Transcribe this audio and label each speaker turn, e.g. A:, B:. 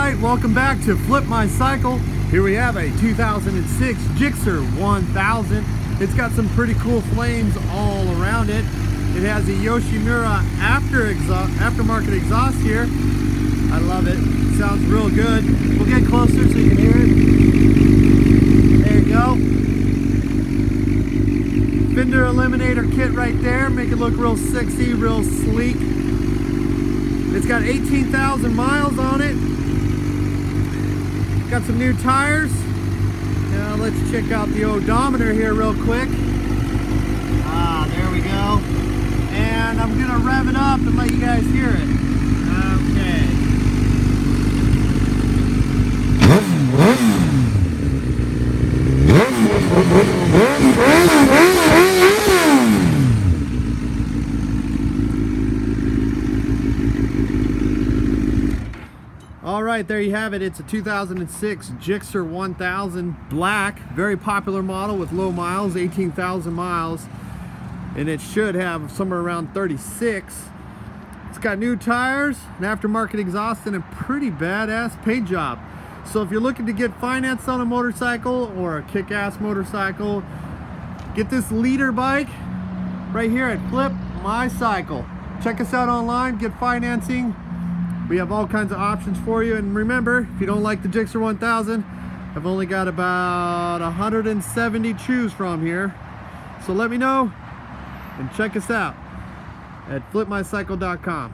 A: Alright, welcome back to Flip My Cycle. Here we have a 2006 GSXR-1000. It's got some pretty cool flames all around it. It has a Yoshimura aftermarket exhaust here. I love it. Sounds real good. We'll get closer so you can hear it. There you go. Fender eliminator kit right there. Make it look real sexy, real sleek. It's got 18,000 miles on it. Got some new tires. Now let's check out the odometer here real quick. There we go. And I'm gonna rev it up and let you guys hear it. Okay. All right, there you have it. It's a 2006 GSXR-1000 black, very popular model with low miles, 18,000 miles, and it should have somewhere around 36. It's got new tires, an aftermarket exhaust, and a pretty badass paint job. So if you're looking to get finance on a motorcycle or a kick-ass motorcycle, get this leader bike right here at Flip My Cycle. Check us out online, get financing. We have all kinds of options for you. And remember, if you don't like the GSXR-1000, I've only got about 170 to choose from here. So let me know and check us out at flipmycycle.com.